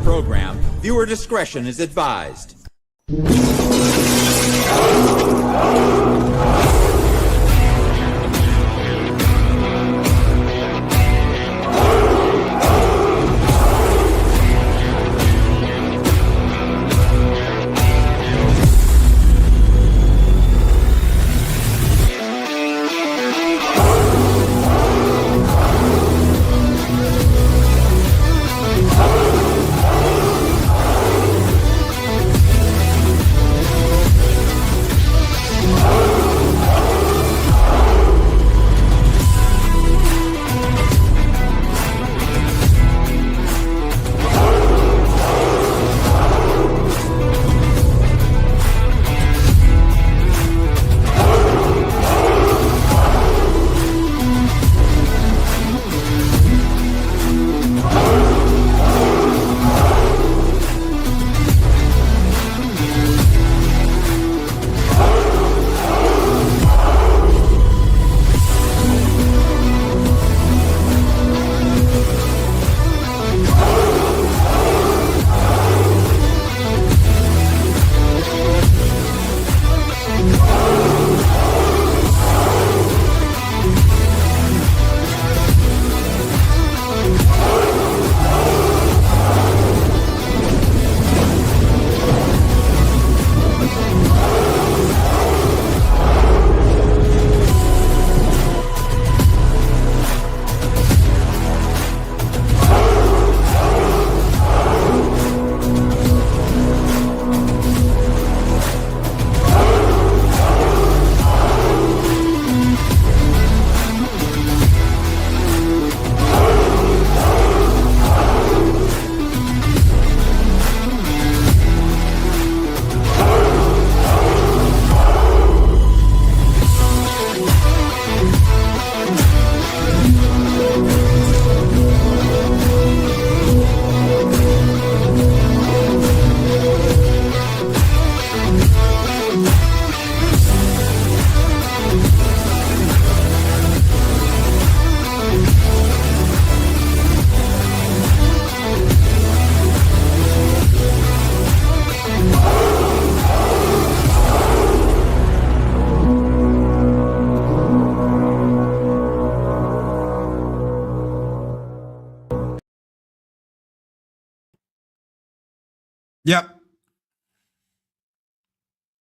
program. Viewer discretion is advised.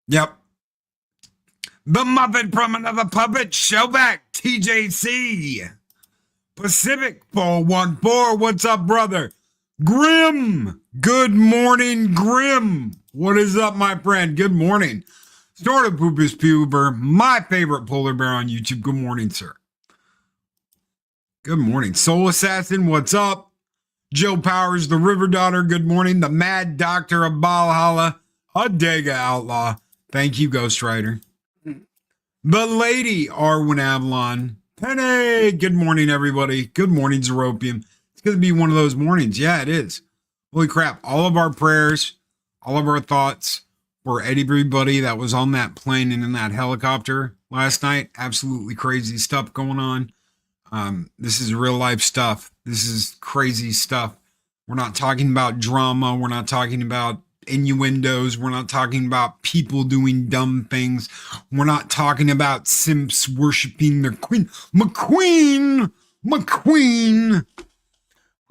Yep. The Muppet from Another Puppet, Showback, TJC. Pacific 414, what's up, brother? Grim, good morning, Grim. What is up, my friend? Good morning. Sort of Poopus Puber, my favorite polar bear on YouTube. Good morning, sir. Good morning. Soul Assassin, what's up? Joe Powers, the River Daughter, good morning. The Mad Doctor of Valhalla, a Dega Outlaw. Thank you, Ghost Rider. The Lady, Arwen Avalon. Penny, good morning, everybody. Good morning, Zeropium. It's going to be one of those mornings. Yeah, it is. Holy crap. All of our prayers, all of our thoughts for everybody that was on that plane and in that helicopter last night. Absolutely crazy stuff going on. This is real life stuff. This is crazy stuff. We're not talking about drama. We're not talking about innuendos. We're not talking about people doing dumb things. We're not talking about simps worshiping their queen. McQueen.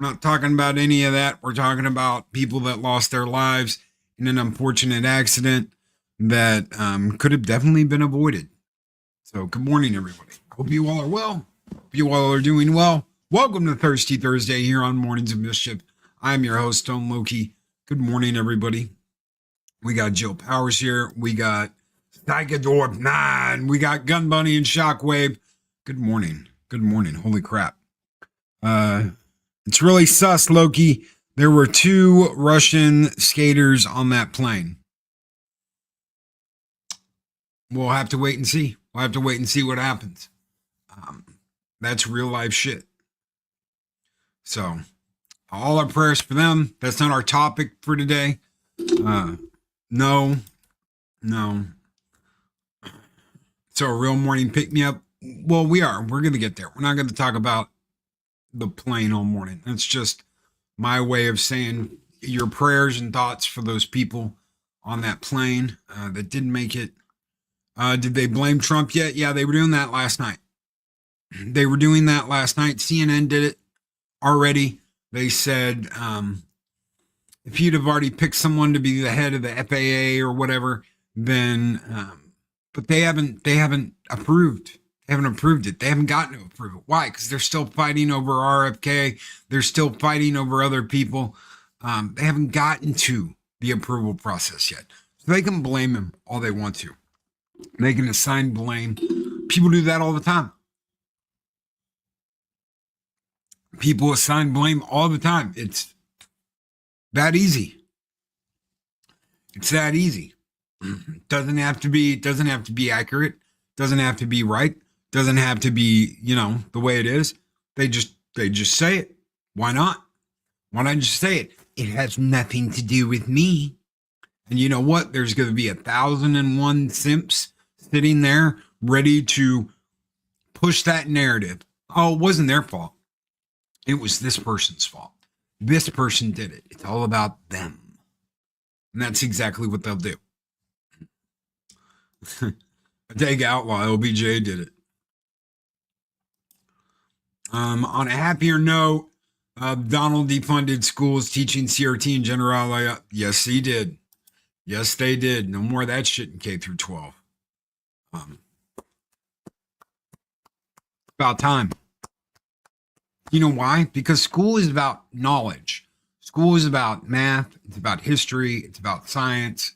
We're not talking about any of that. We're talking about people that lost their lives in an unfortunate accident that could have definitely been avoided. So good morning, everybody. Hope you all are well. Hope you all are doing well. Welcome to Thisrty Thursday here on Mornings of Mischief. I'm your host, Stone Loki. Good morning, everybody. We got Joe Powers here. We got Psychodorp 9. We got Gun Bunny and Shockwave. Good morning. Good morning. Holy crap. It's really sus, Loki. There were 2 Russian skaters on that plane. We'll have to wait and see. We'll have to wait and see what happens. That's real life shit. So, all our prayers for them. That's not our topic for today. No. So, a real morning pick me up. Well, we are. We're going to get there. We're not going to talk about the plane all morning. That's just my way of saying your prayers and thoughts for those people on that plane that didn't make it. Did they blame Trump yet? Yeah, they were doing that last night. CNN did it already. They said if you'd have already picked someone to be the head of the FAA or whatever, then but they haven't approved. They haven't approved it. They haven't gotten to approve it. Why? Because they're still fighting over RFK. They're still fighting over other people. They haven't gotten to the approval process yet. So they can blame him all they want to. They can assign blame. People do that all the time. People assign blame all the time. It's that easy. It's that easy. Doesn't have to be accurate. Doesn't have to be right. Doesn't have to be, the way it is. They just say it. Why not? Why not just say it? It has nothing to do with me. And you know what? There's going to be 1,001 simps sitting there ready to push that narrative. Oh, it wasn't their fault. It was this person's fault. This person did it. It's all about them. And that's exactly what they'll do. Bodega Outlaw, LBJ did it. On a happier note, Donald defunded schools teaching CRT in general. Yes, he did. Yes, they did. No more of that shit in K through 12. About time. You know why? Because school is about knowledge. School is about math. It's about history. It's about science.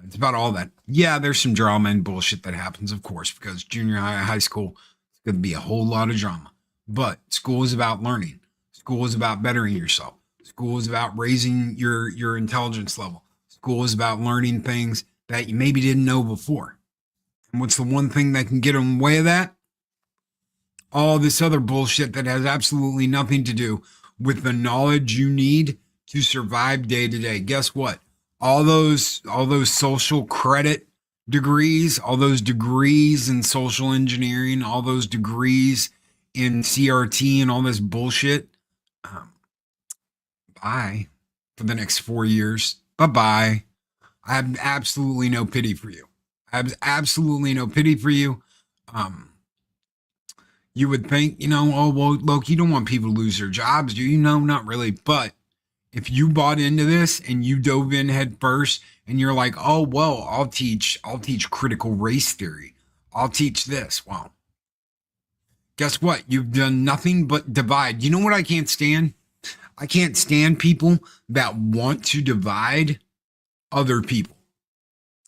It's about all that. Yeah, there's some drama and bullshit that happens, of course, because junior high school, it's going to be a whole lot of drama. But school is about learning. School is about bettering yourself. School is about raising your intelligence level. School is about learning things that you maybe didn't know before. And what's the one thing that can get in the way of that? All this other bullshit that has absolutely nothing to do with the knowledge you need to survive day to day. Guess what? All those social credit degrees, all those degrees in social engineering, all those degrees in CRT and all this bullshit. Bye for the next 4 years. Bye-bye. I have absolutely no pity for you. You would think, oh, well, Loki, you don't want people to lose their jobs, do you? No, not really. But if you bought into this and you dove in head first and you're like, oh, well, I'll teach critical race theory. I'll teach this. Well, guess what? You've done nothing but divide. You know what I can't stand? I can't stand people that want to divide other people.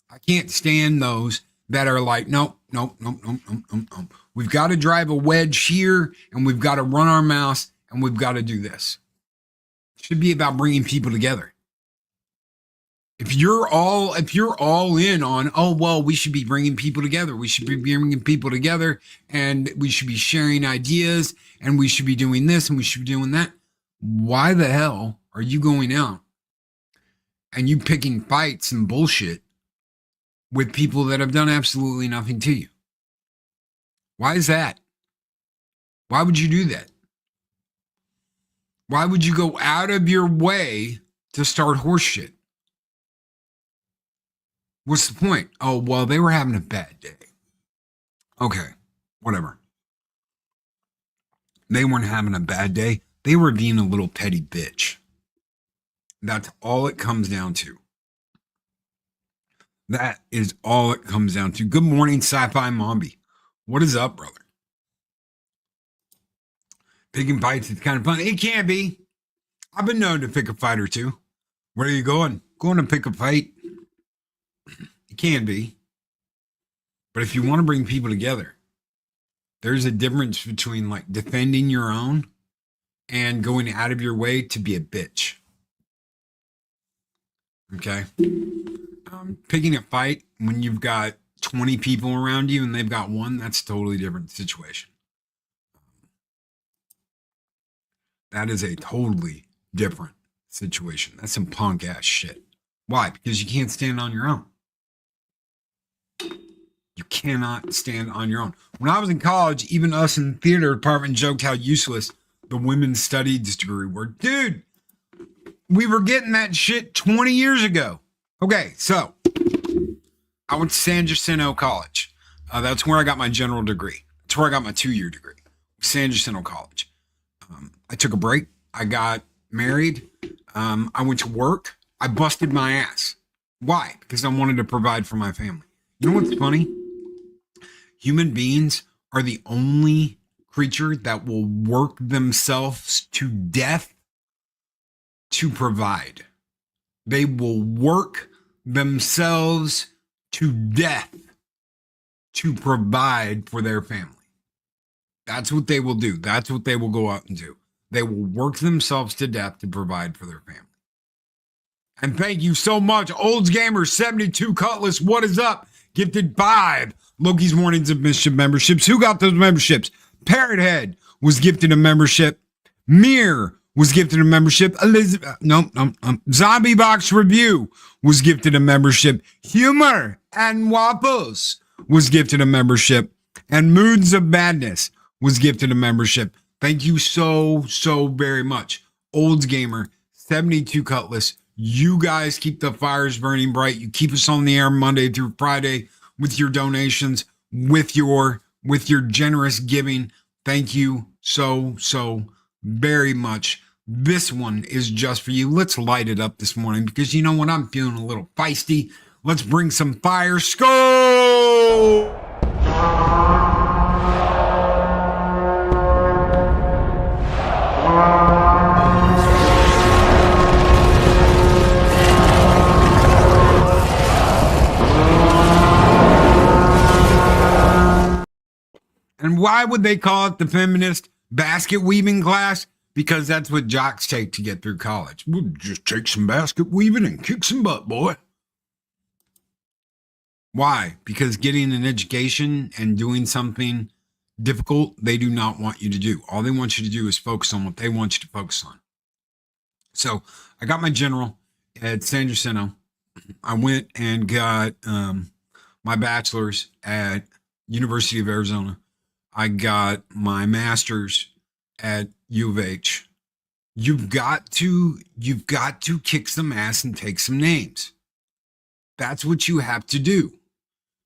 I can't stand those that are like, nope. We've got to drive a wedge here and we've got to run our mouth and we've got to do this. It should be about bringing people together. If you're all in on, oh, well, we should be bringing people together. We should be bringing people together and we should be sharing ideas and we should be doing this and we should be doing that. Why the hell are you going out and you picking fights and bullshit with people that have done absolutely nothing to you? Why is that? Why would you do that? Why would you go out of your way to start horse shit? What's the point? Oh, well, they were having a bad day. Okay, whatever. They weren't having a bad day. They were being a little petty bitch. That's all it comes down to. That is all it comes down to. Good morning, Sci-Fi Mombi. What is up, brother? Picking fights is kind of fun. It can be. I've been known to pick a fight or two. Where are you going? Going to pick a fight. It can be. But if you want to bring people together, there's a difference between like defending your own and going out of your way to be a bitch. Okay? Picking a fight when you've got 20 people around you and they've got one, that's a totally different situation. That is a totally different situation. That's some punk ass shit. Why? Because you can't stand on your own. You cannot stand on your own. When I was in college, even us in the theater department joked how useless the women's studies degree were. Dude, We were getting that shit 20 years ago. Okay, so I went to San Jacinto College. That's where I got my general degree. That's where I got my 2-year degree. San Jacinto College. I took a break. I got married. I went to work. I busted my ass. Why? Because I wanted to provide for my family. You know what's funny? Human beings are the only creature that will work themselves to death to provide. They will work themselves to death to provide for their family. That's what they will do. That's what they will go out and do. They will work themselves to death to provide for their family. And thank you so much, Olds Gamer 72 Cutlass. What is up? Gifted 5 Loki's Mornings of Mischief memberships. Who got those memberships? Parrothead was gifted a membership. Mir was gifted a membership. Elizabeth, Zombie Box Review was gifted a membership. Humor and Waffles was gifted a membership. And Moods of Madness was gifted a membership. Thank you so very much. Olds Gamer 72 Cutlass. You guys keep the fires burning bright. You keep us on the air Monday through Friday with your donations, with your generous giving. Thank you so very much. This one is just for you. Let's light it up this morning because you know what? I'm feeling a little feisty. Let's bring some fire. Skull! And why would they call it the feminist basket weaving class? Because that's what jocks take to get through college. We'll just take some basket weaving and kick some butt, boy. Why? Because getting an education and doing something difficult, they do not want you to do. All they want you to do is focus on what they want you to focus on. So I got my general at San Jacinto. I went and got my bachelor's at University of Arizona. I got my master's at U of H. You've got to kick some ass and take some names. That's what you have to do.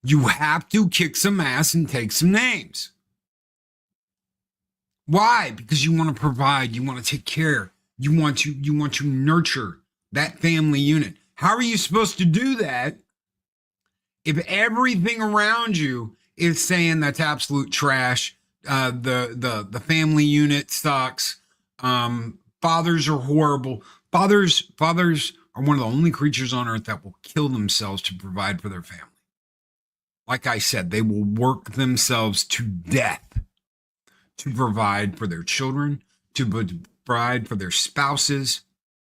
You have to kick some ass and take some names. Why? Because you want to provide, you want to take care, you want to nurture that family unit. How are you supposed to do that if everything around you is saying that's absolute trash? The family unit sucks. Fathers are horrible. Fathers are one of the only creatures on earth that will kill themselves to provide for their family. Like I said, they will work themselves to death to provide for their children, to provide for their spouses.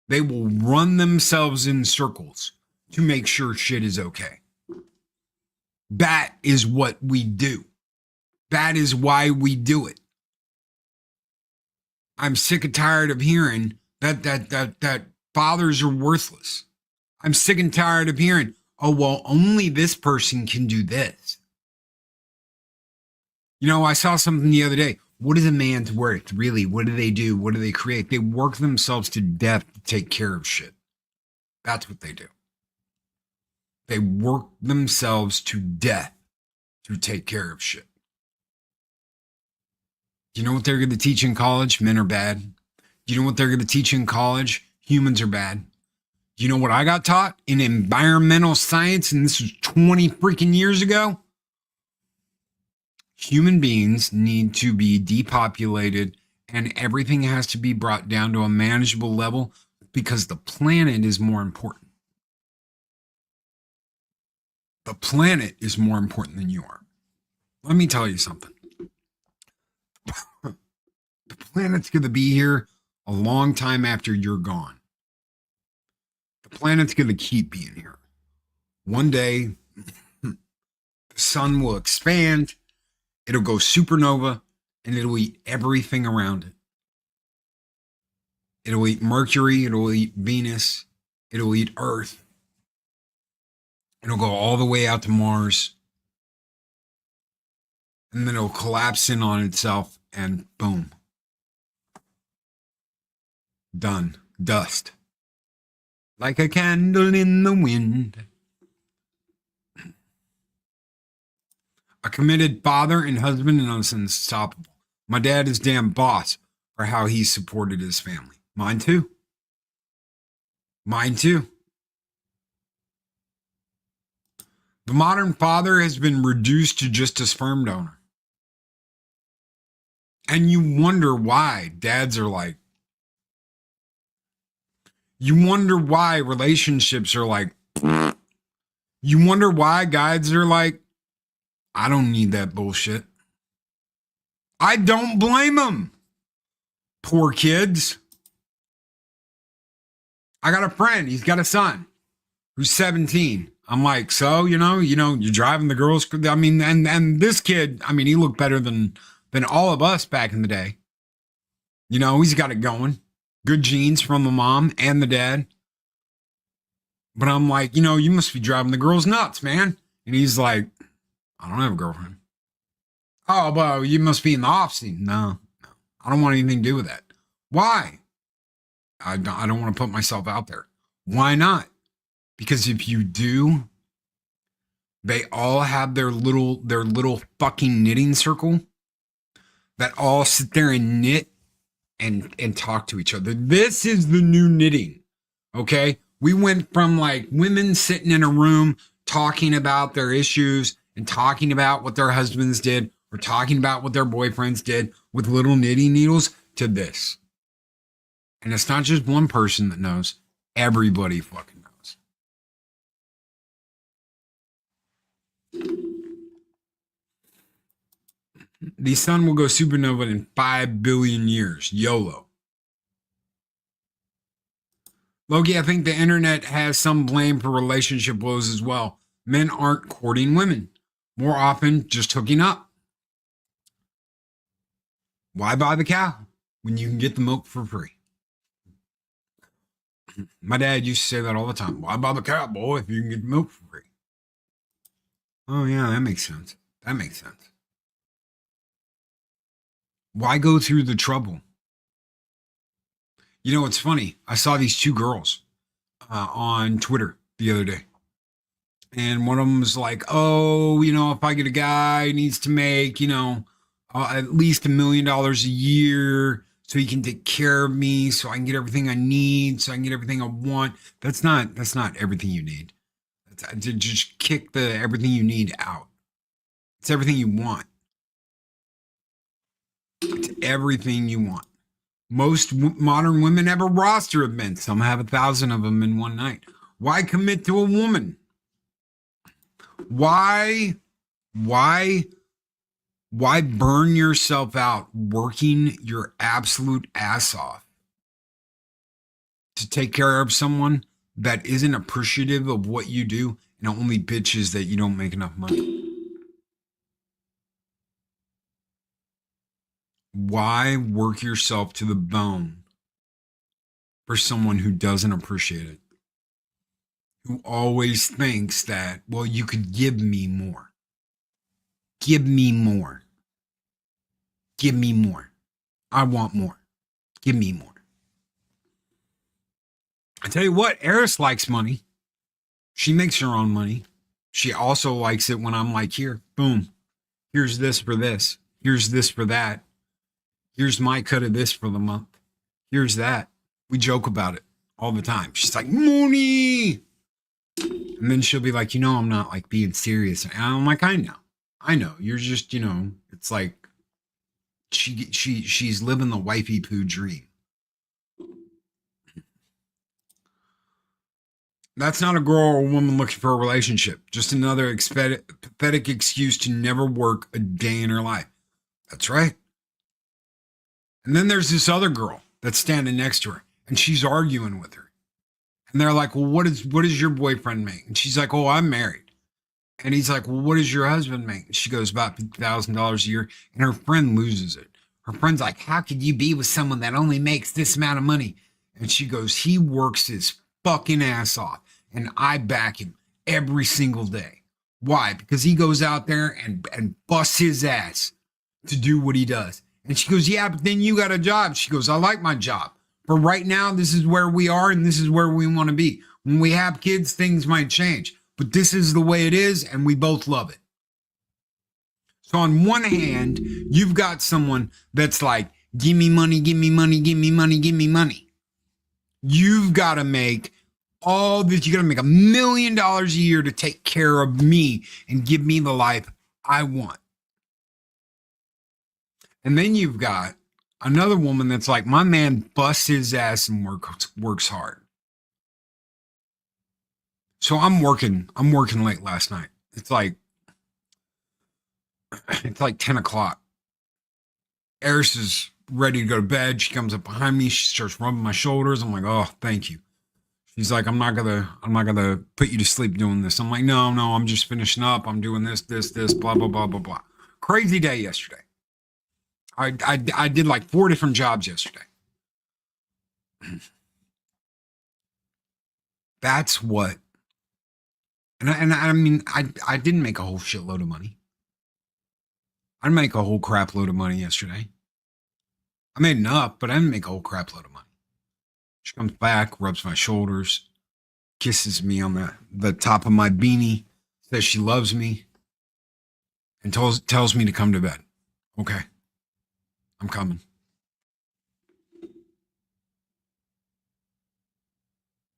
They will run themselves in circles to make sure shit is okay. That is what we do. That is why we do it. I'm sick and tired of hearing that fathers are worthless. I'm sick and tired of hearing, oh, well, only this person can do this. You know, I saw something the other day. What is a man's worth, really? What do they do? What do they create? They work themselves to death to take care of shit. That's what they do. They work themselves to death to take care of shit. Do you know what they're going to teach in college? Men are bad. Do you know what they're going to teach in college? Humans are bad. Do you know what I got taught in environmental science? And this was 20 freaking years ago. Human beings need to be depopulated and everything has to be brought down to a manageable level because the planet is more important. The planet is more important than you are. Let me tell you something. The planet's going to be here a long time after you're gone. The planet's going to keep being here. One day, the sun will expand, it'll go supernova, and it'll eat everything around it. It'll eat Mercury, it'll eat Venus, it'll eat Earth. It'll go all the way out to Mars. And then it'll collapse in on itself and boom. Done. Dust. like a candle in the wind. A committed father and husband and unstoppable. My dad is damn boss for how he supported his family. Mine too. Mine too. The modern father has been reduced to just a sperm donor. And you wonder why dads are like, you wonder why relationships are like, you wonder why guys are like, I don't need that bullshit. I don't blame them. Poor kids. I got a friend, he's got a son who's 17. I'm like, so, you're driving the girls. I mean, and this kid, I mean, he looked better than all of us back in the day. He's got it going. Good genes from the mom and the dad. But I'm like, you must be driving the girls nuts, man. And he's like, I don't have a girlfriend. Oh, well, you must be in the off season. No, I don't want anything to do with that. Why? I don't want to put myself out there. Why not? Because if you do, they all have their little fucking knitting circle that all sit there and knit and talk to each other. This is the new knitting. Okay? We went from like women sitting in a room talking about their issues and talking about what their husbands did or talking about what their boyfriends did with little knitting needles to this. And it's not just one person that knows. Everybody fucking knows. The sun will go supernova in 5 billion years. YOLO. Loki, I think the internet has some blame for relationship woes as well. Men aren't courting women. More often, just hooking up. Why buy the cow when you can get the milk for free? My dad used to say that all the time. Why buy the cow, boy, if you can get the milk for free? Oh, yeah, that makes sense. That makes sense. Why go through the trouble? It's funny. I saw these two girls on Twitter the other day. And one of them was like, oh, if I get a guy, he needs to make, at least $1 million a year so he can take care of me, so I can get everything I need, so I can get everything I want. That's not everything you need. To just kick the everything you need out. It's everything you want. It's everything you want. Most modern women have a roster of men. Some have 1,000 of them in one night. Why commit to a woman? Why burn yourself out working your absolute ass off to take care of someone that isn't appreciative of what you do and only bitches that you don't make enough money? Why work yourself to the bone for someone who doesn't appreciate it? Who always thinks that, well, you could give me more. Give me more. Give me more. I want more. Give me more. I tell you what, Eris likes money. She makes her own money. She also likes it when I'm like, here, boom. Here's this for this. Here's this for that. Here's my cut of this for the month. Here's that. We joke about it all the time. She's like, money. And then she'll be like, I'm not like being serious. And I'm like, I know. You're just, it's like she's living the wifey poo dream. That's not a girl or a woman looking for a relationship. Just another pathetic excuse to never work a day in her life. That's right. And then there's this other girl that's standing next to her and she's arguing with her. And they're like, well, what does your boyfriend make? And she's like, oh, I'm married. And he's like, well, what does your husband make? And she goes, about $50,000 a year. And her friend loses it. Her friend's like, how could you be with someone that only makes this amount of money? And she goes, he works his fucking ass off. And I back him every single day. Why? Because he goes out there and busts his ass to do what he does. And she goes, yeah, but then you got a job. She goes, I like my job. For right now, this is where we are and this is where we want to be. When we have kids, things might change, but this is the way it is and we both love it. So on one hand, you've got someone that's like, give me money, give me money, give me money, give me money. You've got to make all this, you got to make $1 million a year to take care of me and give me the life I want. And then you've got another woman that's like, my man busts his ass and works hard. So I'm working late last night. It's like 10 o'clock. Eris is ready to go to bed. She comes up behind me. She starts rubbing my shoulders. I'm like, oh, thank you. She's like, I'm not gonna put you to sleep doing this. I'm like, no, I'm just finishing up. I'm doing this, blah, blah, blah, blah, blah. Crazy day yesterday. I did like 4 different jobs yesterday. That's what. And I mean, I didn't make a whole shitload of money. I didn't make a whole crap load of money yesterday. I made enough, but I didn't make a whole crap load of money. She comes back, rubs my shoulders, kisses me on the top of my beanie, says she loves me, and tells me to come to bed. Okay. I'm coming.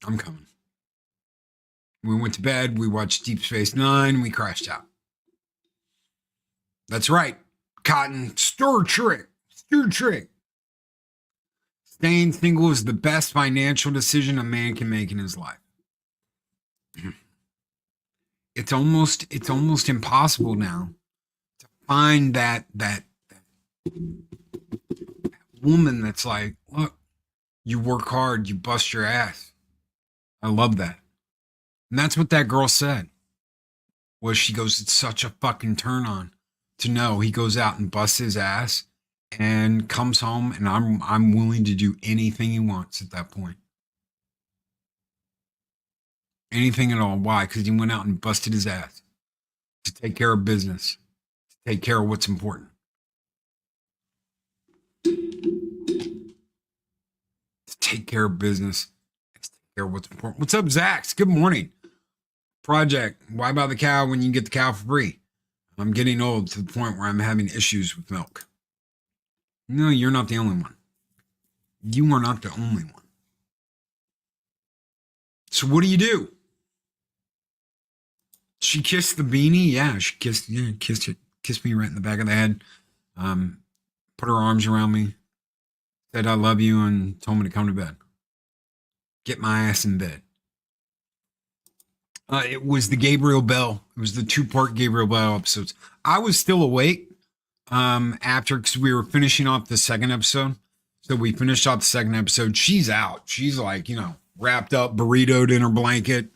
I'm coming. We went to bed. We watched Deep Space Nine. We crashed out. That's right. Cotton, Star Trek. Staying single is the best financial decision a man can make in his life. It's almost impossible now to find that woman that's like, look, you work hard, you bust your ass. I love that. And that's what that girl said. Was she goes, it's such a fucking turn on to know he goes out and busts his ass and comes home and I'm willing to do anything he wants at that point. Anything at all. Why? Because he went out and busted his ass to take care of business, to take care of what's important. Take care of business. Take care of what's important. What's up, Zax? Good morning. Project, why buy the cow when you can get the cow for free? I'm getting old to the point where I'm having issues with milk. No, you're not the only one. You are not the only one. So what do you do? She kissed the beanie. Yeah, she kissed it. Kissed me right in the back of the head. Put her arms around me. Said I love you and told me to come to bed. Get my ass in bed. It was the Gabriel Bell. It was the 2-part Gabriel Bell episodes. I was still awake after, because we were finishing off the second episode. So we finished off the second episode. She's out. She's like, wrapped up, burritoed in her blanket.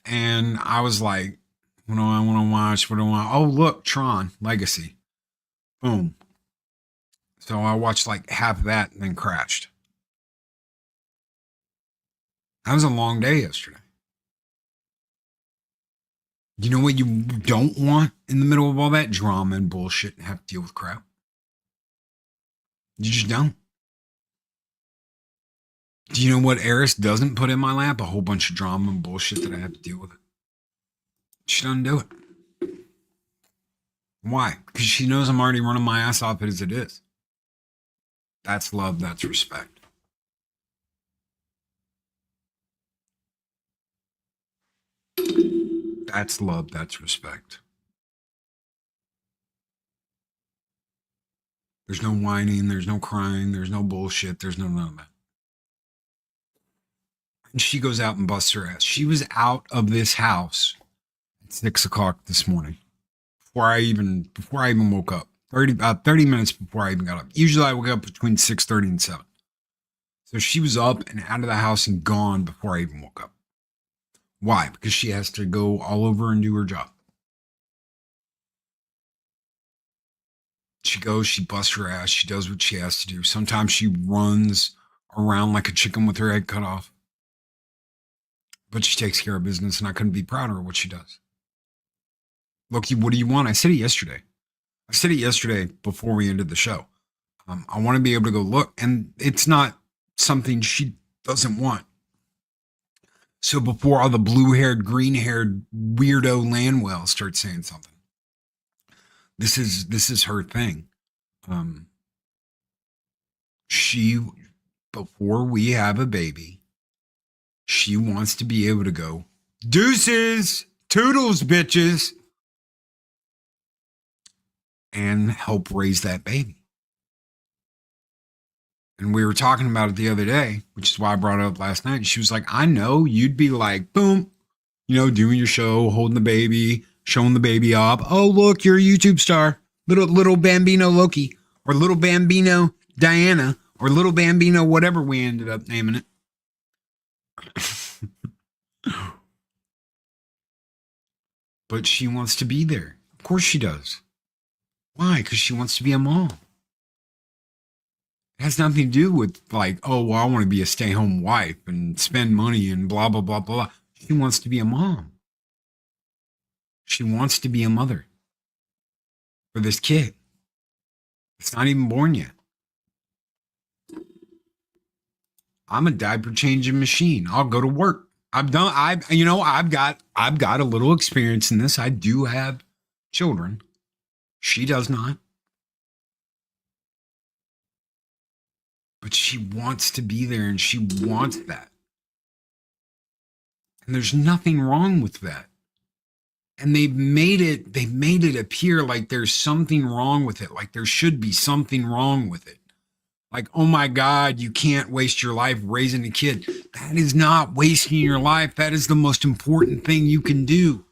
And I was like, what do I want to watch? What do I want? Oh, look, Tron Legacy. Boom. So I watched like half of that and then crashed. That was a long day yesterday. You know what you don't want in the middle of all that drama and bullshit and have to deal with crap? You just don't. Do you know what Eris doesn't put in my lap? A whole bunch of drama and bullshit that I have to deal with it. She doesn't do it. Why? Because she knows I'm already running my ass off as it is. That's love. That's respect. That's love. That's respect. There's no whining. There's no crying. There's no bullshit. There's none of that. And she goes out and busts her ass. She was out of this house at 6 o'clock this morning before I even woke up. 30 minutes before I even got up. Usually I wake up between 6:30 and 7. So she was up and out of the house and gone before I even woke up. Why? Because she has to go all over and do her job. She goes, she busts her ass, she does what she has to do. Sometimes she runs around like a chicken with her head cut off. But she takes care of business, and I couldn't be prouder of what she does. Loki, what do you want? I said it yesterday. I said it yesterday before we ended the show. I want to be able to go look, and it's not something she doesn't want. So before all the blue-haired, green-haired weirdo Landwell start saying something, this is her thing. She, before we have a baby, she wants to be able to go, deuces, toodles, bitches, and help raise that baby. And we were talking about it the other day, which is why I brought it up last night. She was like, I know you'd be like, boom, doing your show, holding the baby, showing the baby up. Oh, look, you're a YouTube star. Little Bambino Loki, or little Bambino Diana, or little Bambino whatever we ended up naming it. But she wants to be there. Of course she does. Why? Because she wants to be a mom. It has nothing to do with like, oh, well, I want to be a stay-home wife and spend money and blah, blah, blah, blah. She wants to be a mom. She wants to be a mother for this kid. It's not even born yet. I'm a diaper changing machine. I'll go to work. I've got a little experience in this. I do have children. She does not. But she wants to be there, and she wants that. And there's nothing wrong with that. And they've made it appear like there's something wrong with it. Like there should be something wrong with it. Like, oh my God, you can't waste your life raising a kid. That is not wasting your life. That is the most important thing you can do.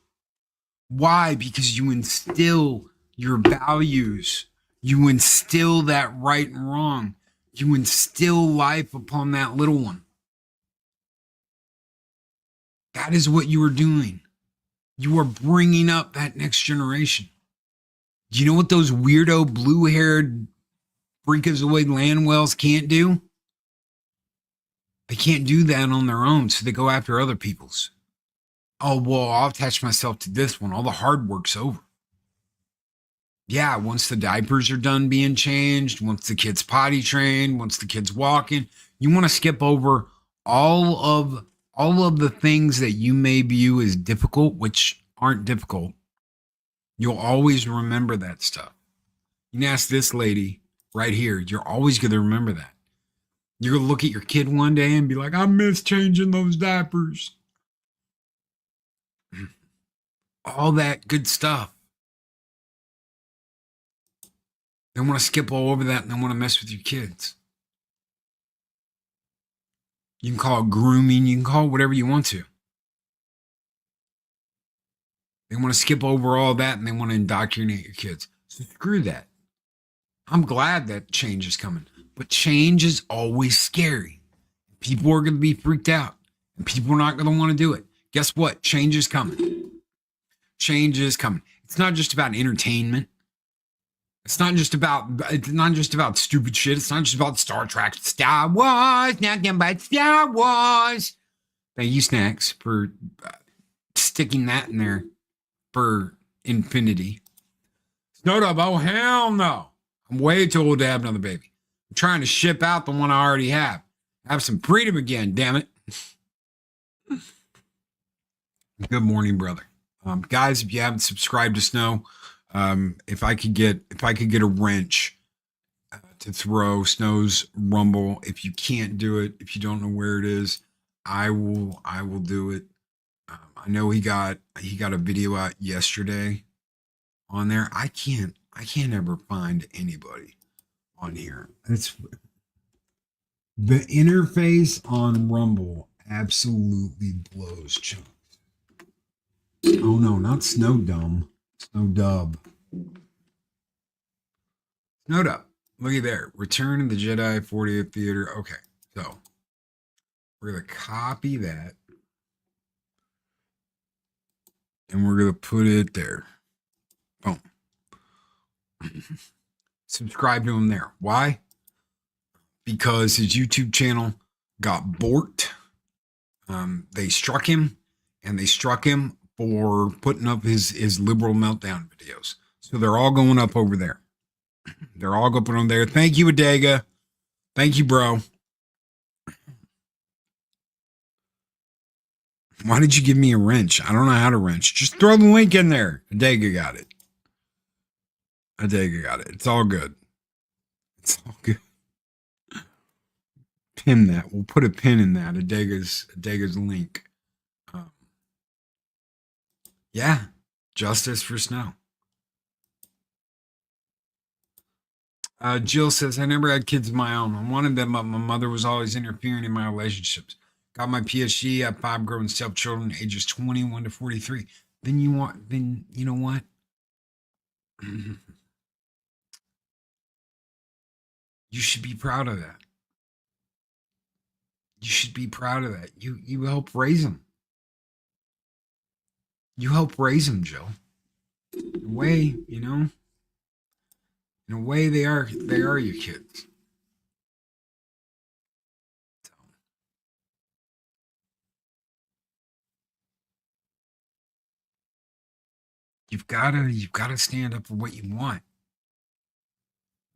Why? Because you instill your values. You instill that right and wrong. You instill life upon that little one. That is what you are doing. You are bringing up that next generation. Do you know what those weirdo blue-haired freakazoid Landwells can't do? They can't do that on their own, so they go after other people's. Oh, well, I'll attach myself to this one. All the hard work's over. Yeah, once the diapers are done being changed, once the kid's potty trained, once the kid's walking, you want to skip over all of the things that you may view as difficult, which aren't difficult. You'll always remember that stuff. You can ask this lady right here. You're always going to remember that. You're going to look at your kid one day and be like, I miss changing those diapers. All that good stuff. They want to skip all over that and they want to mess with your kids. You can call it grooming. You can call it whatever you want to. They want to skip over all that and they want to indoctrinate your kids. So screw that. I'm glad that change is coming. But change is always scary. People are going to be freaked out. And people are not going to want to do it. Guess what? Change is coming. Change is coming. It's not just about entertainment. It's not just about stupid shit. It's not just about Star Trek, Star Wars, nothing about Star Wars. Thank you, Snacks, for sticking that in there for infinity. Snowdub, oh hell no. I'm way too old to have another baby. I'm trying to ship out the one I already have. Have some freedom again, damn it. Good morning, brother. Guys, if you haven't subscribed to Snow, if I could get a wrench to throw Snow's Rumble. If you can't do it, if you don't know where it is, I will do it. I know he got a video out yesterday on there. I can't ever find anybody on here. It's the interface on Rumble absolutely blows chunks. Oh no, not Snow Dumb. Snow Dub. Snowed up. Looky there. Return of the Jedi 40th Theater. Okay, so we're going to copy that. And we're going to put it there. Boom. Subscribe to him there. Why? Because his YouTube channel got borked. They struck him. And they struck him for putting up his liberal meltdown videos. So they're all going up over there. They're all going on there. Thank you, Adega. Thank you, bro. Why did you give me a wrench? I don't know how to wrench. Just throw the link in there. Adega got it. Adega got it. It's all good. It's all good. Pin that. We'll put a pin in that. Adega's link. Yeah. Justice for Snow. Jill says, I never had kids of my own. I wanted them, but my mother was always interfering in my relationships. Got my PhD, have 5 grown stepchildren, ages 21 to 43. Then you know what? You should be proud of that. You should be proud of that. You help raise them. You help raise them, Jill. In a way, in a way they are your kids. So. You've gotta stand up for what you want.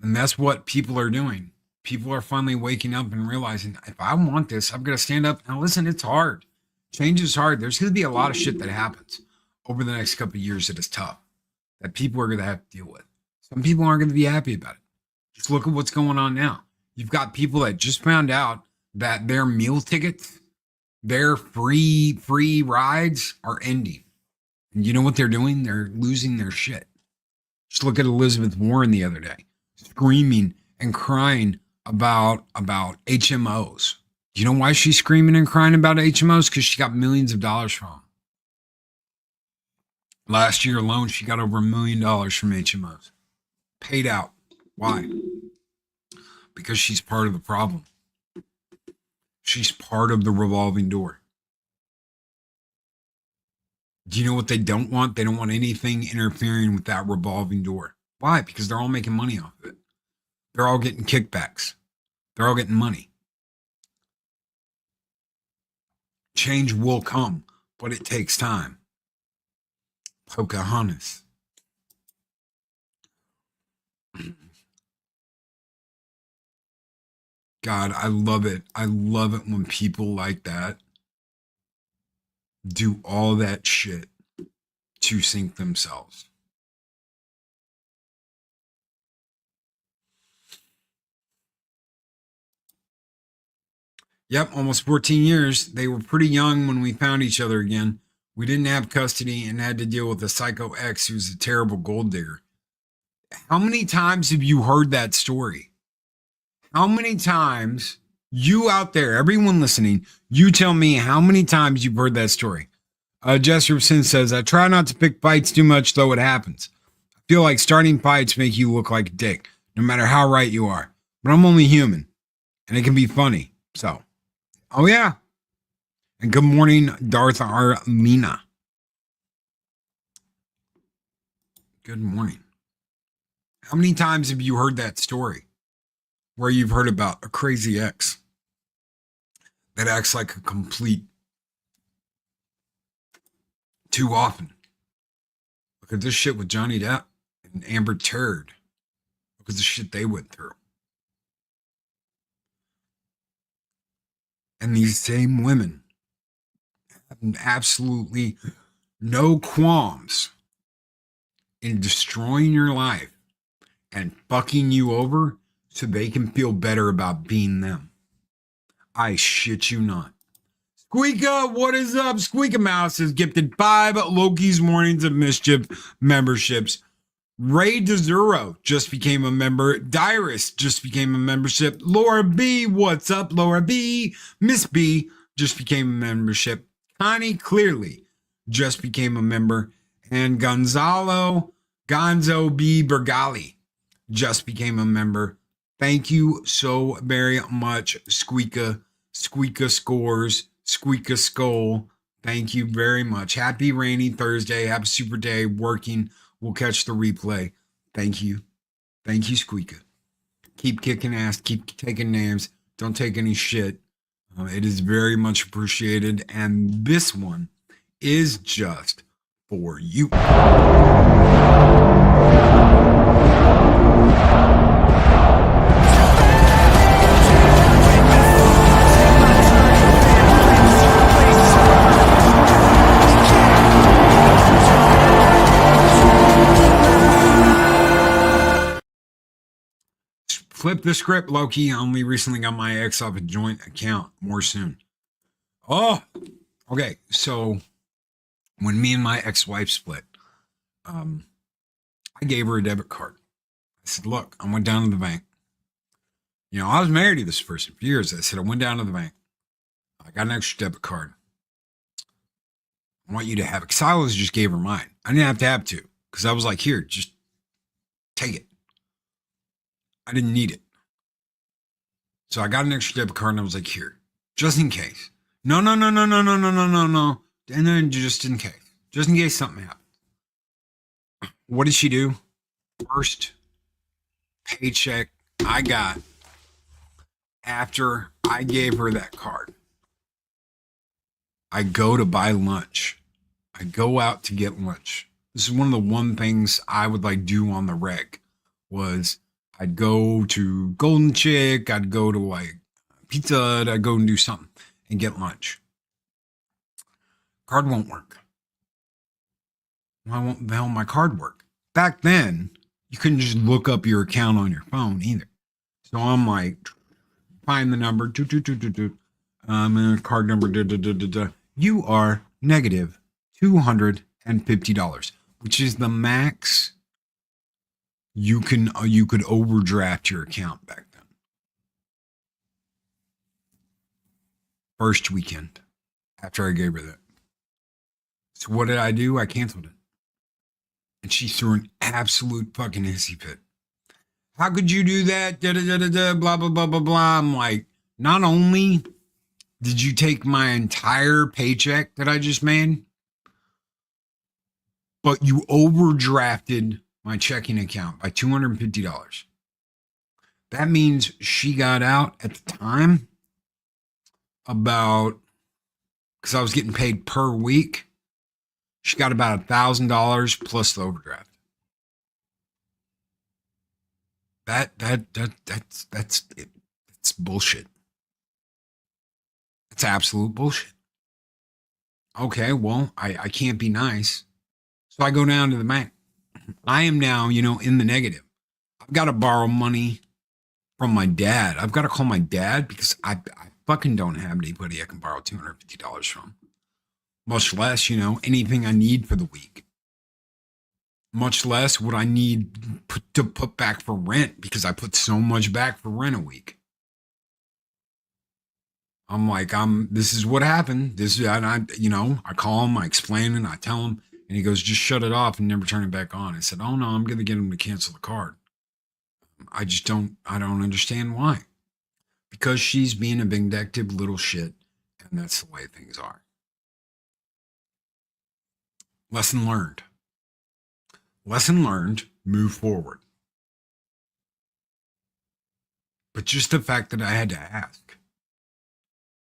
And that's what people are doing. People are finally waking up and realizing, if I want this, I'm going to stand up. Now, listen, it's hard. Change is hard. There's going to be a lot of shit that happens over the next couple of years that is tough, that people are going to have to deal with. Some people aren't going to be happy about it. Just look at what's going on now. You've got people that just found out that their meal tickets, their free rides are ending. And you know what they're doing? They're losing their shit. Just look at Elizabeth Warren the other day, screaming and crying about HMOs. Do you know why she's screaming and crying about HMOs? Because she got millions of dollars from them. Last year alone, she got over $1 million from HMOs. Paid out. Why? Because she's part of the problem. She's part of the revolving door. Do you know what they don't want? They don't want anything interfering with that revolving door. Why? Because they're all making money off of it. They're all getting kickbacks. They're all getting money. Change will come, but it takes time. Pocahontas. God, I love it. I love it when people like that do all that shit to sink themselves. Yep, almost 14 years. They were pretty young when we found each other again. We didn't have custody and had to deal with a psycho ex who's a terrible gold digger. How many times have you heard that story? How many times, you out there, everyone listening, you tell me how many times you've heard that story. Jesserson says, I try not to pick fights too much, though it happens. I feel like starting fights make you look like a dick, no matter how right you are. But I'm only human, and it can be funny. So, oh yeah. And good morning, Darth Arlena. Good morning. How many times have you heard that story where you've heard about a crazy ex that acts like a complete? Too often. Look at this shit with Johnny Depp and Amber Turd. Look at the shit they went through. And these same women have absolutely no qualms in destroying your life and fucking you over so they can feel better about being them. I shit you not. Squeaka, what is up? Squeaka Mouse has gifted 5 Loki's Mornings of Mischief memberships. Ray DeZuro just became a member. Dyrus just became a membership. Laura B, what's up, Laura B? Miss B just became a membership. Connie Clearly just became a member. And Gonzo B Bergali just became a member. Thank you so very much, Squeaka. Squeaka Scores. Squeaka Skull. Thank you very much. Happy rainy Thursday. Happy super day. Working. We'll catch the replay. Thank you. Thank you, Squeaka. Keep kicking ass. Keep taking names. Don't take any shit. It is very much appreciated. And this one is just for you. Flip the script, Loki. I only recently got my ex off a joint account. More soon. Oh, okay. So when me and my ex-wife split, I gave her a debit card. I said, look, I went down to the bank. You know, I was married to this person for years. I said, I went down to the bank. I got an extra debit card. I want you to have it. Because I always just gave her mine. I didn't have to because I was like, here, just take it. I didn't need it. So I got an extra debit card and I was like, here, just in case. No. And then just in case something happened. What did she do? First paycheck I got after I gave her that card, I go to buy lunch. I go out to get lunch. This is one of the one things I would like do on the reg was I'd go to Golden Chick, I'd go to like Pizza Hut, I'd go and do something and get lunch. Card won't work. Why won't the hell my card work? Back then, you couldn't just look up your account on your phone either. So I'm like, find the number, card number, you are negative $250, which is the max you could overdraft your account back then. First weekend after I gave her that. So what did I do? I canceled it. And she threw an absolute fucking hissy fit. How could you do that? Blah, blah, blah, blah, blah. I'm like, not only did you take my entire paycheck that I just made, but you overdrafted my checking account by $250. That means she got out at the time about, because I was getting paid per week, she got about $1,000 plus the overdraft. That's it. It's bullshit. It's absolute bullshit. Okay, well, I can't be nice. So I go down to the bank. I am now, in the negative. I've got to borrow money from my dad. I've got to call my dad because I fucking don't have anybody I can borrow $250 from. Much less, anything I need for the week. Much less what I need to put back for rent because I put so much back for rent a week. I'm like, this is what happened. I call him, I explain it, I tell him, and he goes, just shut it off and never turn it back on. I said, oh no, I'm going to get him to cancel the card. I don't understand why. Because she's being a vindictive little shit, and that's the way things are. Lesson learned. Lesson learned, move forward. But just the fact that I had to ask,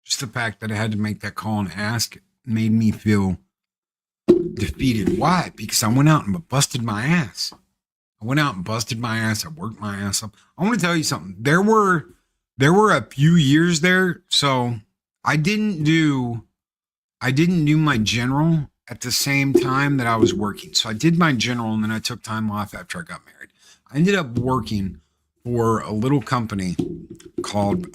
just the fact that I had to make that call and ask made me feel defeated. Why? Because I went out and busted my ass. I worked my ass up. I want to tell you something. There were a few years there. So I didn't do my general at the same time that I was working. So I did my general and then I took time off after I got married. I ended up working for a little company called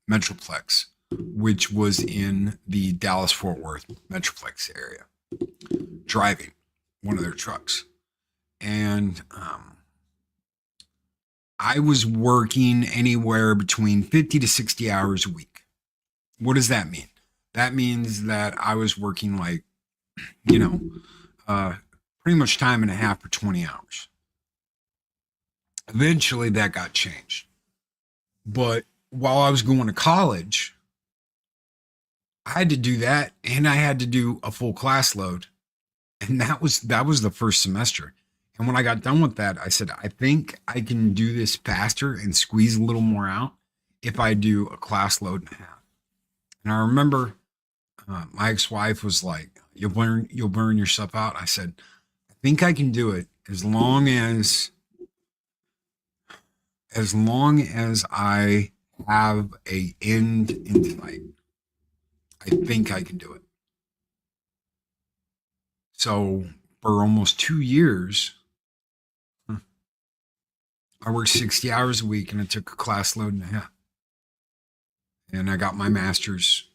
Metroplex, which was in the Dallas-Fort Worth Metroplex area, driving one of their trucks. And I was working anywhere between 50 to 60 hours a week. What does that mean? That means that I was working like, pretty much time and a half for 20 hours. Eventually that got changed. But while I was going to college, I had to do that and I had to do a full class load. And that was the first semester. And when I got done with that, I said, I think I can do this faster and squeeze a little more out if I do a class load and a half. And I remember my ex-wife was like, you'll burn yourself out. I said, I think I can do it as long as I have a end in sight. I think I can do it. So for almost 2 years, I worked 60 hours a week and I took a class load and a half. And I got my master's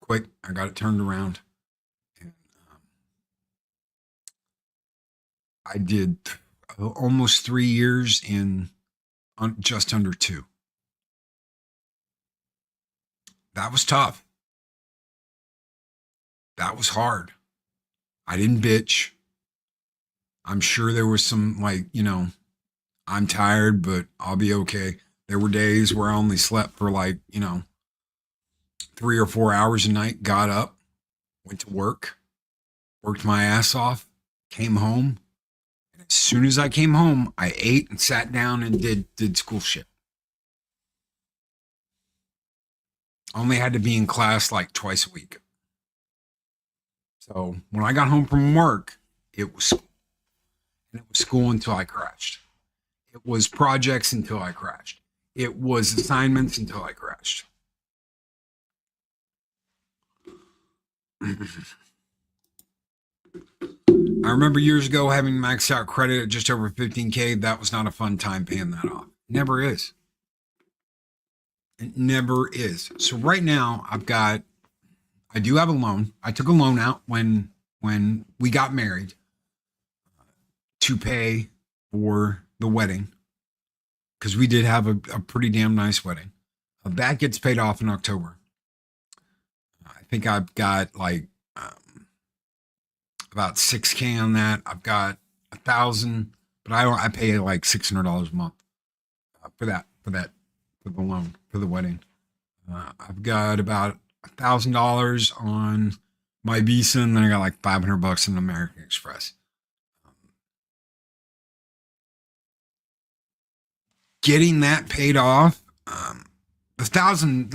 quick. I got it turned around. And I did almost 3 years in just under 2. That was tough. That was hard. I didn't bitch. I'm sure there was some, like, I'm tired, but I'll be okay. There were days where I only slept for 3 or 4 hours a night, got up, went to work, worked my ass off, came home. And as soon as I came home, I ate and sat down and did school shit. I only had to be in class like twice a week. So when I got home from work, it was school. And it was school until I crashed. It was projects until I crashed. It was assignments until I crashed. I remember years ago having maxed out credit at just over 15K. That was not a fun time paying that off. Never is. It never is. So right now I do have a loan. I took a loan out when we got married to pay for the wedding, because we did have a pretty damn nice wedding. That gets paid off in October. I think I've got about 6K on that. I've got 1,000, but I pay like $600 a month for the loan for the wedding. I've got about $1,000 on my Visa, and then I got like $500 in American Express. Getting that paid off, the thousand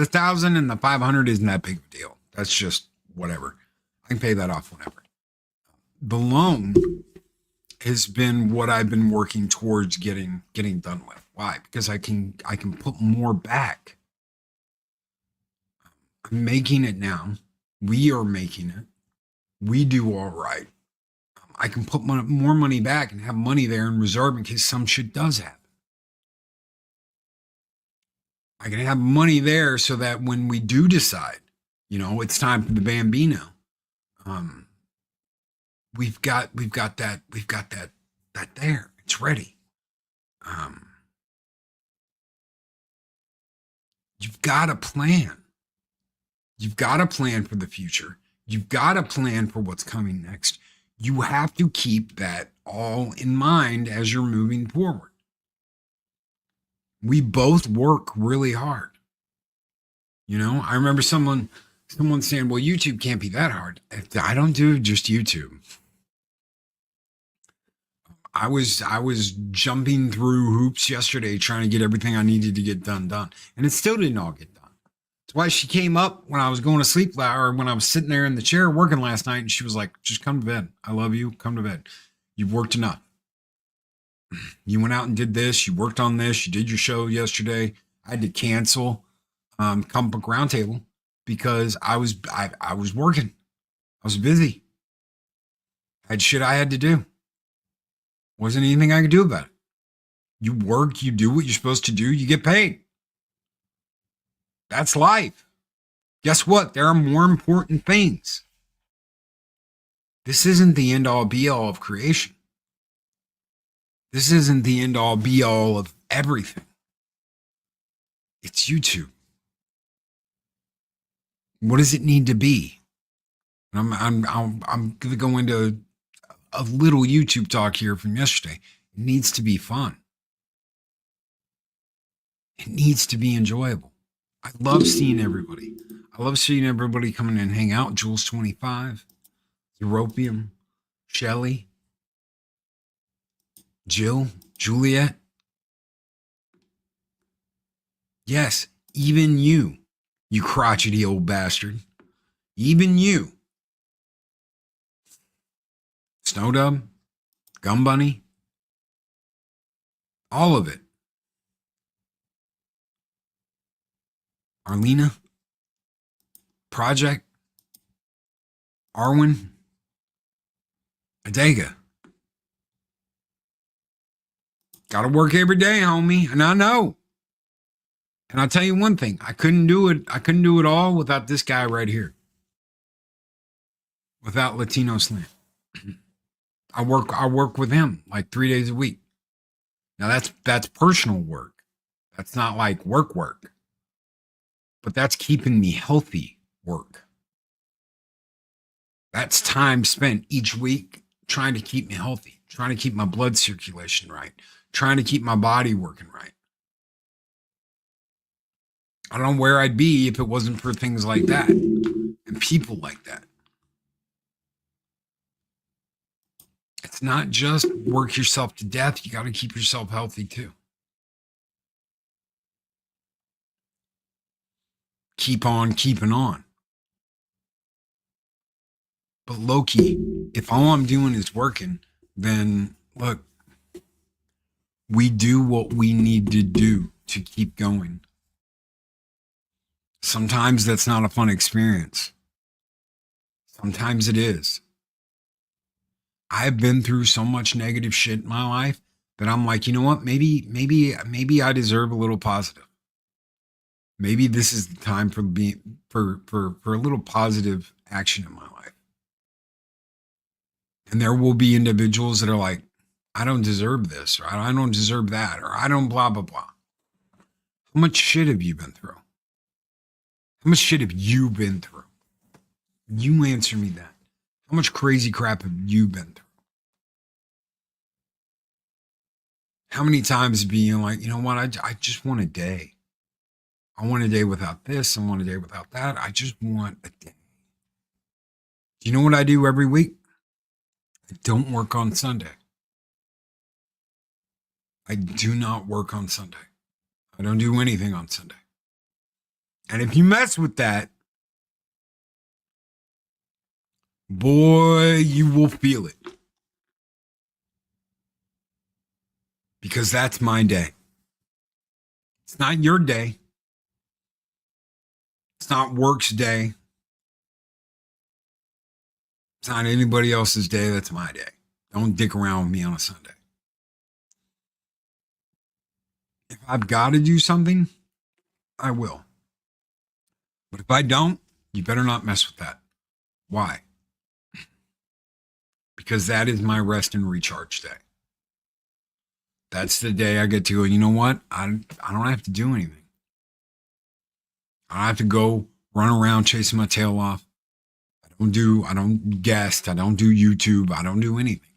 and the 500 isn't that big of a deal. That's just whatever. I can pay that off whenever. The loan has been what I've been working towards getting done with. Why? Because I can put more back. I'm making it now. We are making it. We do all right. I can put more money back and have money there in reserve in case some shit does happen. I can have money there so that when we do decide, it's time for the Bambino, we've got that there. It's ready. You've got a plan. You've got a plan for the future. You've got a plan for what's coming next. You have to keep that all in mind as you're moving forward. We both work really hard. I remember someone saying, well, YouTube can't be that hard. I don't do just YouTube. I was jumping through hoops yesterday trying to get everything I needed to get done. And it still didn't all get done. That's why she came up when I was going to sleep, or when I was sitting there in the chair working last night, and she was like, just come to bed. I love you. Come to bed. You've worked enough. You went out and did this. You worked on this. You did your show yesterday. I had to cancel Comic Book Roundtable because I was working. I was busy. I had shit I had to do. Wasn't anything I could do about it. You work, you do what you're supposed to do, you get paid. That's life. Guess what? There are more important things. This isn't the end all be all of creation. This isn't the end all be all of everything. It's YouTube. What does it need to be? I'm going to go into a little YouTube talk here from yesterday. It needs to be fun. It needs to be enjoyable. I love seeing everybody. I love seeing everybody come in and hang out. Jules 25, Europium, Shelly, Jill, Juliet. Yes, even you crotchety old bastard. Even you. Snowdub, Gum Bunny, all of it. Arlena, Project, Arwen, Adega. Gotta work every day, homie. And I know. And I'll tell you one thing. I couldn't do it. I couldn't do it all without this guy right here. Without Latino Slam. I work with him like 3 days a week. Now that's personal work. That's not like work. But that's keeping me healthy work. That's time spent each week trying to keep me healthy, trying to keep my blood circulation right, trying to keep my body working right. I don't know where I'd be if it wasn't for things like that and people like that. It's not just work yourself to death. You got to keep yourself healthy too. Keep on keeping on. But Loki, if all I'm doing is working, then look, we do what we need to do to keep going. Sometimes that's not a fun experience. Sometimes it is. I've been through so much negative shit in my life that I'm like, you know what? Maybe I deserve a little positive. Maybe this is the time for a little positive action in my life. And there will be individuals that are like, I don't deserve this, or I don't deserve that, or I don't blah, blah, blah. How much shit have you been through? How much shit have you been through? You answer me that. How much crazy crap have you been through? How many times being like, you know what? I just want a day. I want a day without this. I want a day without that. I just want a day. Do you know what I do every week? I don't work on Sunday. I do not work on Sunday. I don't do anything on Sunday. And if you mess with that, boy, you will feel it. Because that's my day. It's not your day. It's not work's day. It's not anybody else's day. That's my day. Don't dick around with me on a Sunday. If I've got to do something, I will. But if I don't, you better not mess with that. Why? Because that is my rest and recharge day. That's the day I get to go, you know what? I don't have to do anything. I don't have to go run around chasing my tail off. I don't guest. I don't do YouTube. I don't do anything.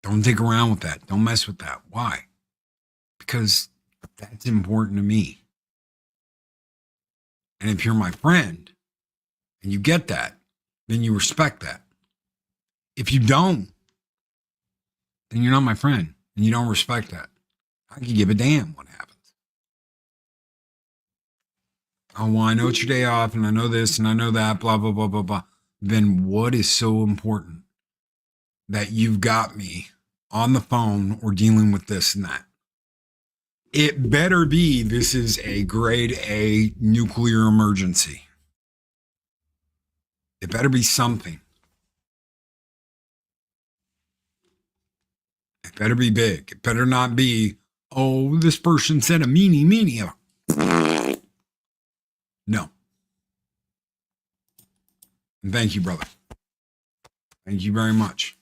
Don't dick around with that. Don't mess with that. Why? Because that's important to me. And if you're my friend and you get that, then you respect that. If you don't, then you're not my friend and you don't respect that. I can give a damn what happens. Oh, well, I know it's your day off and I know this and I know that, blah, blah, blah, blah, blah. Then what is so important that you've got me on the phone or dealing with this and that? It better be this is a grade A nuclear emergency. It better be something. It better be big. It better not be, oh, this person said a meanie. No. And thank you, brother. Thank you very much.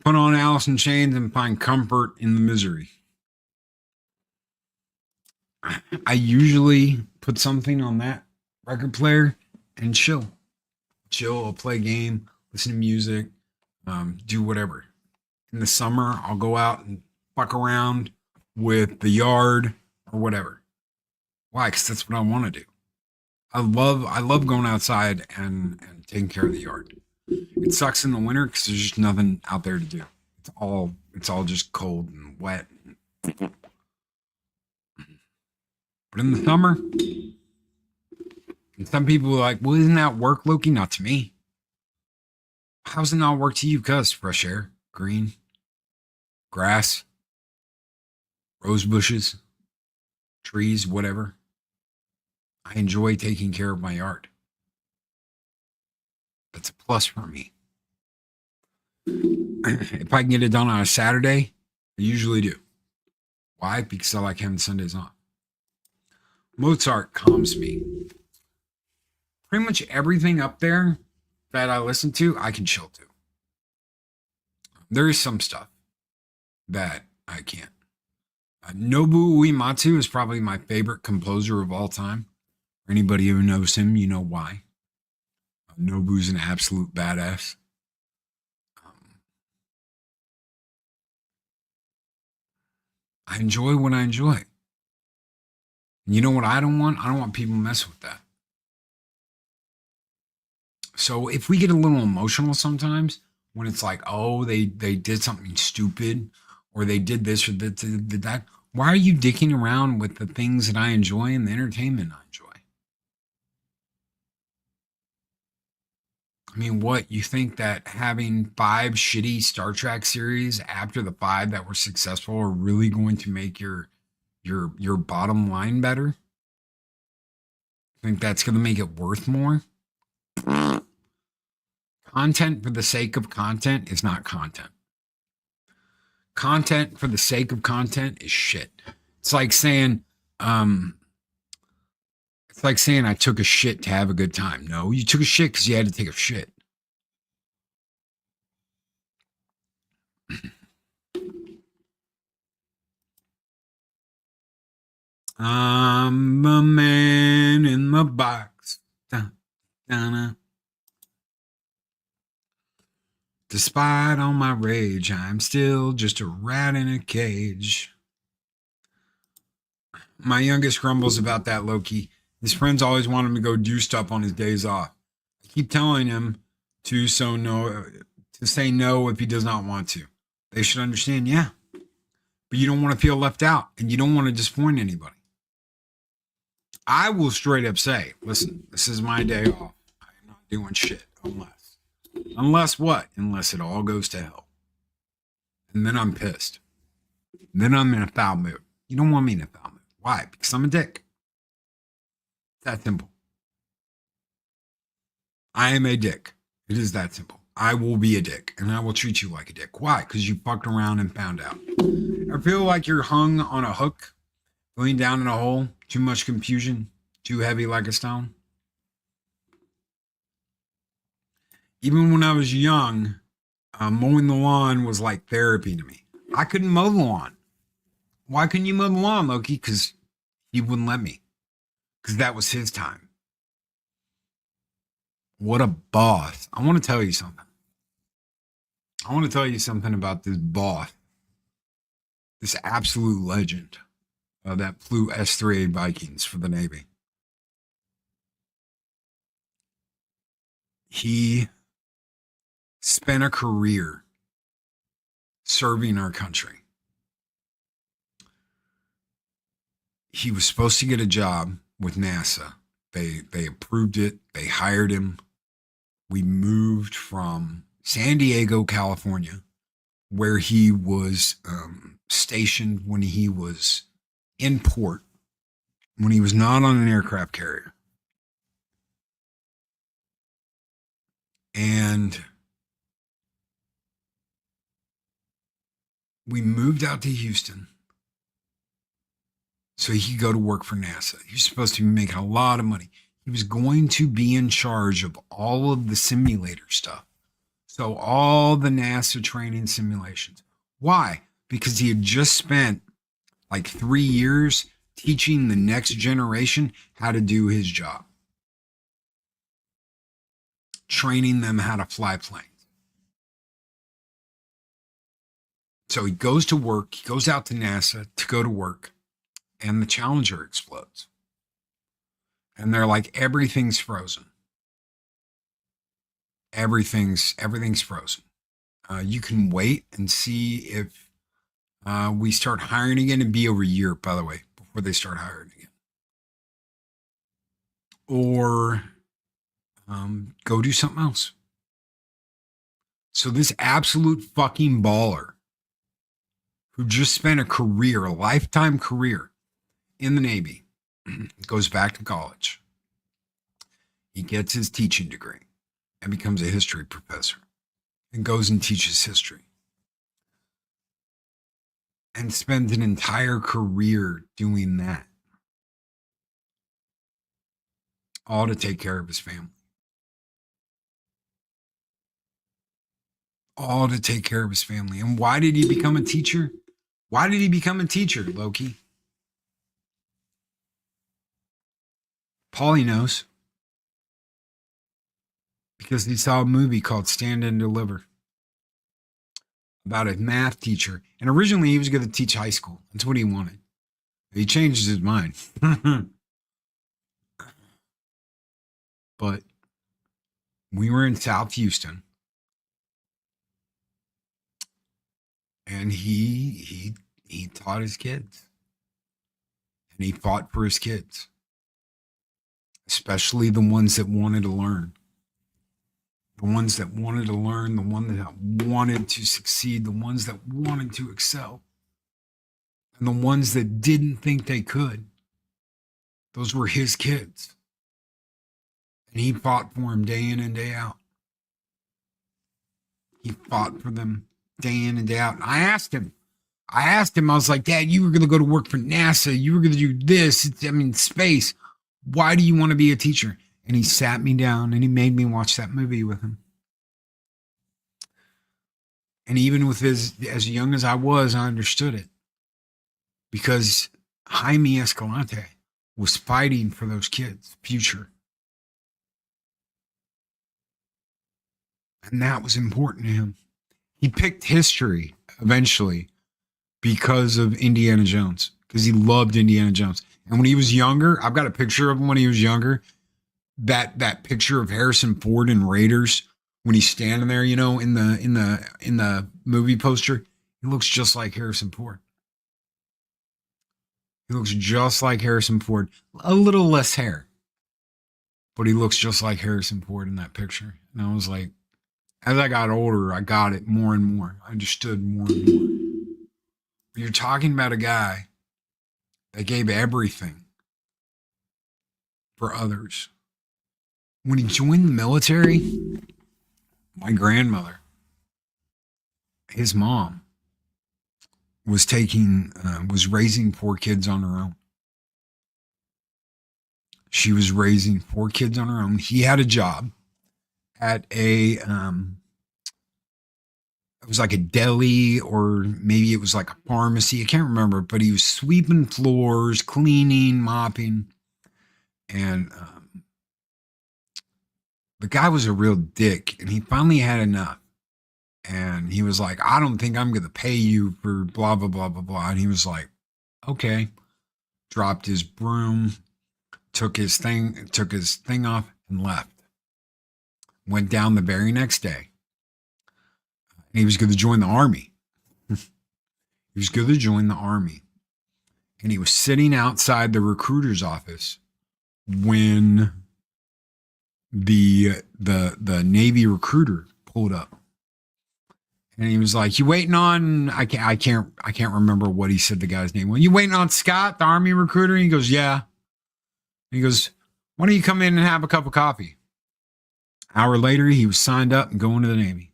Put on Alice in Chains and find comfort in the misery. I usually put something on that record player and chill. I'll play a game, listen to music, do whatever. In the summer, I'll go out and fuck around with the yard or whatever. Why? Because that's what I want to do. I love going outside and taking care of the yard. It sucks in the winter because there's just nothing out there to do. It's all just cold and wet. But in the summer, and some people are like, well, isn't that work, Loki? Not to me. How's it not work to you? Cuz fresh air, green, grass, rose bushes, trees, whatever. I enjoy taking care of my yard. That's a plus for me. If I can get it done on a Saturday, I usually do. Why? Because I like having Sundays off. Mozart calms me. Pretty much everything up there that I listen to, I can chill to. There is some stuff that I can't. Nobuo Uematsu is probably my favorite composer of all time. For anybody who knows him, you know why. Nobu's an absolute badass. I enjoy what I enjoy. And you know what I don't want? I don't want people messing with that. So if we get a little emotional sometimes, when it's like, oh, they did something stupid, or they did this or did that, why are you dicking around with the things that I enjoy and the entertainment I enjoy? I mean, what, you think that having 5 shitty Star Trek series after the 5 that were successful are really going to make your bottom line better? Think that's going to make it worth more? Content for the sake of content is not content. Content for the sake of content is shit. It's like saying I took a shit to have a good time. No, you took a shit because you had to take a shit. I'm a man in the box. Da-da-da. Despite all my rage, I'm still just a rat in a cage. My youngest grumbles about that, Loki. His friends always want him to go do stuff on his days off. I keep telling him to say no if he does not want to. They should understand, yeah. But you don't want to feel left out, and you don't want to disappoint anybody. I will straight up say, listen, this is my day off. I'm not doing shit unless what? Unless it all goes to hell. And then I'm pissed. Then I'm in a foul mood. You don't want me in a foul mood. Why? Because I'm a dick. It's that simple. I am a dick. It is that simple. I will be a dick, and I will treat you like a dick. Why? Because you fucked around and found out. I feel like you're hung on a hook, going down in a hole, too much confusion, too heavy like a stone. Even when I was young, mowing the lawn was like therapy to me. I couldn't mow the lawn. Why couldn't you mow the lawn, Loki? Because he wouldn't let me. Because that was his time. What a boss. I want to tell you something. I want to tell you something about this boss. This absolute legend that flew S-3A Vikings for the Navy. He spent a career serving our country. He was supposed to get a job with NASA. They approved it. They hired him. We moved from San Diego, California, where he was stationed when he was in port, when he was not on an aircraft carrier. And we moved out to Houston so he could go to work for NASA. He was supposed to be making a lot of money. He was going to be in charge of all of the simulator stuff. So all the NASA training simulations. Why? Because he had just spent like 3 years teaching the next generation how to do his job. Training them how to fly planes. So he goes to work. He goes out to NASA to go to work. And the Challenger explodes. And they're like, everything's frozen. Everything's frozen. You can wait and see if we start hiring again. It'd be over a year, by the way, before they start hiring again. Or go do something else. So this absolute fucking baller who just spent a lifetime career in the Navy, goes back to college. He gets his teaching degree. and becomes a history professor and goes and teaches history and spends an entire career doing that, all to take care of his family. All to take care of his family. And why did he become a teacher? Why did he become a teacher, Loki? Paulie knows. Because he saw a movie called Stand and Deliver about a math teacher. And originally he was going to teach high school. That's what he wanted. He changed his mind. But we were in South Houston. And he taught his kids. And he fought for his kids. Especially the ones that wanted to learn. The ones that wanted to learn, the ones that wanted to succeed, the ones that wanted to excel. And the ones that didn't think they could. Those were his kids. And he fought for them day in and day out. He fought for them day in and day out. And I asked him, I was like, Dad, you were going to go to work for NASA. You were going to do this. Space. Why do you want to be a teacher? And he sat me down and he made me watch that movie with him. And even with as young as I was, I understood it. Because Jaime Escalante was fighting for those kids' future. And that was important to him. He picked history eventually because of Indiana Jones. Because he loved Indiana Jones. And when he was younger, I've got a picture of him when he was younger. That picture of Harrison Ford in Raiders when he's standing there, in the movie poster, he looks just like Harrison Ford. He looks just like Harrison Ford. A little less hair. But he looks just like Harrison Ford in that picture. And I was like, as I got older, I got it more and more. I understood more and more. You're talking about a guy that gave everything for others. When he joined the military, my grandmother, his mom, was raising 4 kids on her own. She was raising 4 kids on her own. He had a job at it was like a deli, or maybe it was like a pharmacy. I can't remember, but he was sweeping floors, cleaning, mopping. And the guy was a real dick, and he finally had enough. And he was like, I don't think I'm going to pay you for blah, blah, blah, blah, blah. And he was like, okay. Dropped his broom, took his thing off and left. Went down the very next day. And he was going to join the army. He was going to join the army. And he was sitting outside the recruiter's office when the Navy recruiter pulled up. And he was like, you waiting on, I can't remember what he said the guy's name. Well, you waiting on Scott, the army recruiter? And he goes, yeah. And he goes, why don't you come in and have a cup of coffee? Hour later, he was signed up and going to the Navy.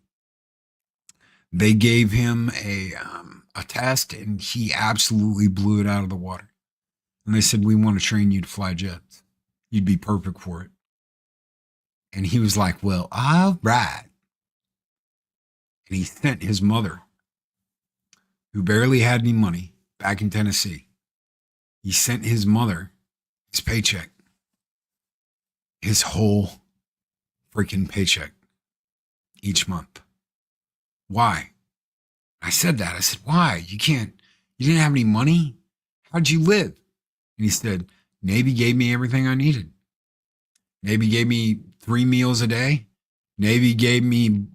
They gave him a test, and he absolutely blew it out of the water. And they said, we want to train you to fly jets. You'd be perfect for it. And he was like, well, all right. And he sent his mother, who barely had any money, back in Tennessee. He sent his mother his paycheck. His whole freaking paycheck each month. Why? I said that. I said, why? You didn't have any money? How'd you live? And he said, Navy gave me everything I needed. Navy gave me 3 meals a day. Navy gave me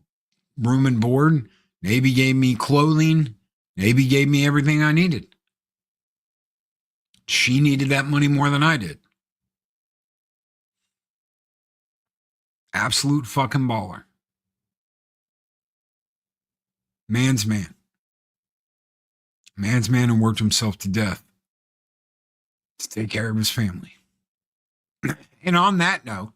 room and board. Navy gave me clothing. Navy gave me everything I needed. She needed that money more than I did. Absolute fucking baller. Man's man. Man's man, and worked himself to death to take care of his family. And on that note,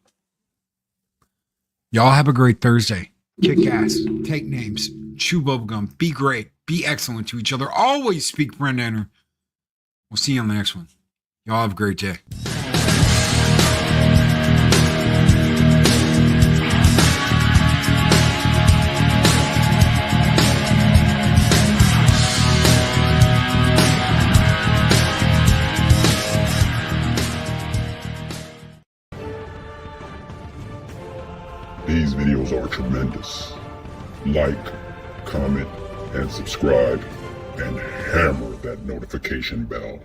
Y'all have a great Thursday. Kick ass, take names, chew bubblegum, be great, be excellent to each other. Always speak friend enter. We'll see you on the next one. Y'all have a great day. These videos are tremendous. Like, comment, and subscribe, and hammer that notification bell.